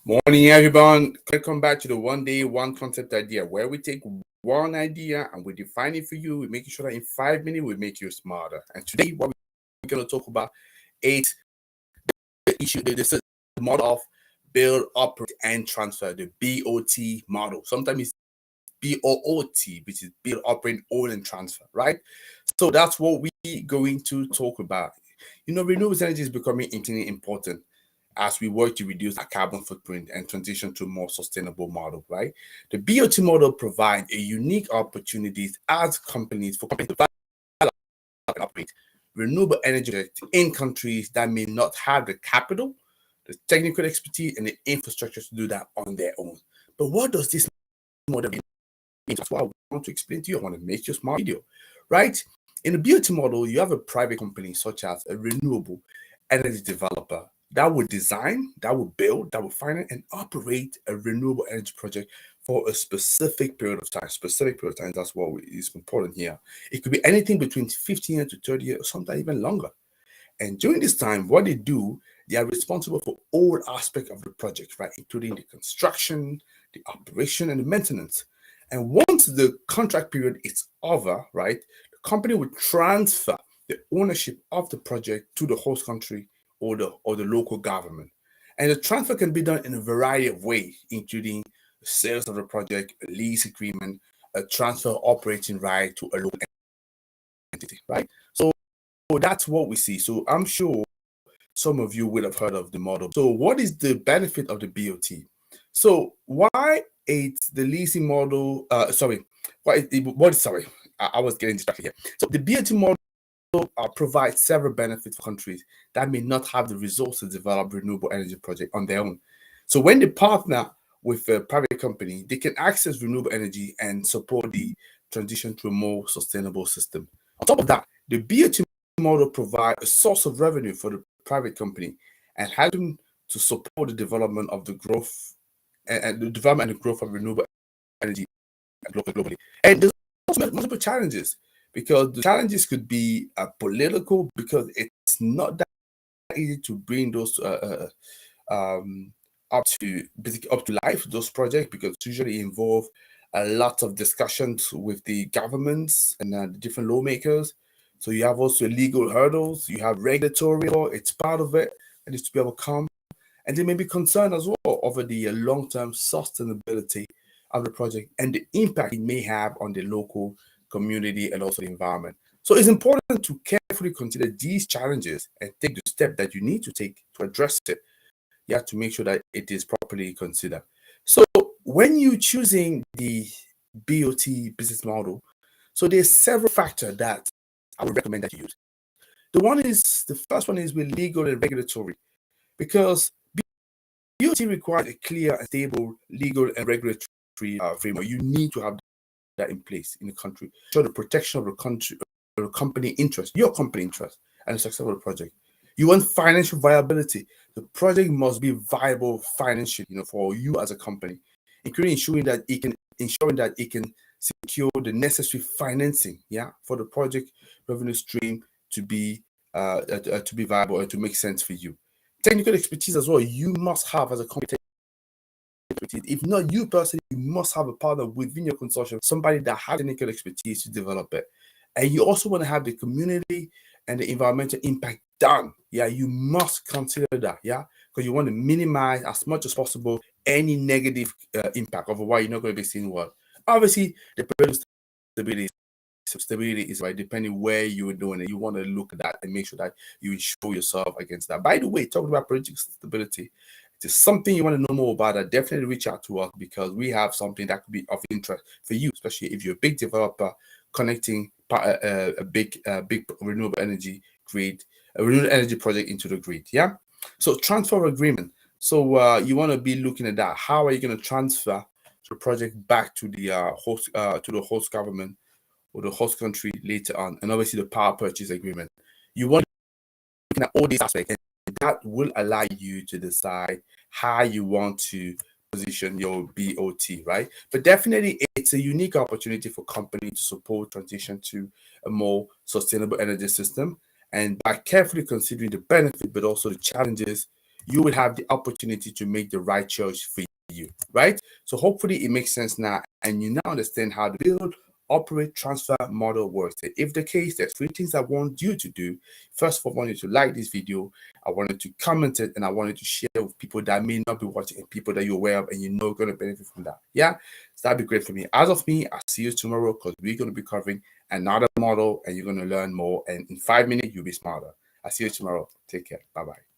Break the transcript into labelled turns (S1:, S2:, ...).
S1: Morning, everyone. Welcome back to the One Day, One Concept Idea, where we take one idea and we define it for you. We make sure that in 5 minutes we make you smarter. And today, what we're going to talk about is the issue, the model of build, operate, and transfer, the BOT model. Sometimes it's BOOT, which is build, operate, own, and transfer, right? So that's what we're going to talk about. Renewable energy is becoming increasingly important as we work to reduce our carbon footprint and transition to a more sustainable model, right? The BOT model provides a unique opportunities as companies to develop and operate renewable energy projects in countries that may not have the capital, the technical expertise, and the infrastructure to do that on their own. But what does this model mean? That's what I want to explain to you. I want to make you a smart video, right? In the BOT model, you have a private company such as a renewable energy developer that would design, that would build, that would finance and operate a renewable energy project for a specific period of time. Specific period of time, that's what is important here. It could be anything between 15 years to 30 years, or sometimes even longer. And during this time, what they do, they are responsible for all aspects of the project, right? Including the construction, the operation, and the maintenance. And once the contract period is over, right, the company will transfer the ownership of the project to the host country or the local government. And the transfer can be done in a variety of ways, including the sales of the project, a lease agreement, a transfer operating right to a local entity, right? So that's what we see. So I'm sure some of you will have heard of the model. So what is the benefit of the BOT? So why it's the leasing model? Sorry, I was getting distracted here. So the BOT model provides several benefits for countries that may not have the resources to develop renewable energy project on their own. So when they partner with a private company, they can access renewable energy and support the transition to a more sustainable system. On top of that, the BOT model provides a source of revenue for the private company and helping to support the development of the growth and the development and the growth of renewable energy globally. And there's also multiple challenges because the challenges could be political because it's not that easy to bring those um, up to basically up to life those projects because usually involve a lot of discussions with the governments and the different lawmakers. So you have also legal hurdles, you have regulatory law, it's part of it, and needs to be overcome. And they may be concerned as well over the long-term sustainability of the project and the impact it may have on the local community and also the environment. So it's important to carefully consider these challenges and take the step that you need to take to address it. You have to make sure that it is properly considered. So when you choosing the BOT business model, so there's several factors that I would recommend that you use. The first one is with legal and regulatory, because BOT requires a clear and stable legal and regulatory framework. You need to have that in place in the country. Show the protection of the country, the company interest, your company interest, and the success of the project. You want financial viability. The project must be viable financially, for you as a company, including ensuring that it can secure the necessary financing, for the project revenue stream to be viable and to make sense for you. Technical expertise as well. You must have as a company. If not you personally, you must have a partner within your consortium, somebody that has technical expertise to develop it. And you also want to have the community and the environmental impact done. Yeah, you must consider that. Yeah, because you want to minimize as much as possible any negative impact. Otherwise, you're not going to be seeing what. Obviously, the political stability is right depending where you're doing it. You want to look at that and make sure that you insure yourself against that. By the way, talking about political stability, it is something you want to know more about, definitely reach out to us because we have something that could be of interest for you, especially if you're a big developer connecting big renewable energy grid, a renewable energy project into the grid. Yeah. So transfer agreement. So you want to be looking at that. How are you going to transfer the project back to the host government or the host country later on, and obviously the power purchase agreement. You want to look at all these aspects, and that will allow you to decide how you want to position your BOT, right? But definitely, it's a unique opportunity for companies to support transition to a more sustainable energy system. And by carefully considering the benefit, but also the challenges, you will have the opportunity to make the right choice for you, right? So hopefully it makes sense now, and you now understand how to build, operate, transfer model works. If the case, there's three things I want you to do. First of all, I want you to like this video. I wanted to comment it, and I wanted to share with people that may not be watching and people that you're aware of and you know are going to benefit from that. Yeah, so that'd be great for me. As of me, I'll see you tomorrow because we're going to be covering another model and you're going to learn more. And in 5 minutes, you'll be smarter. I'll see you tomorrow. Take care. Bye bye.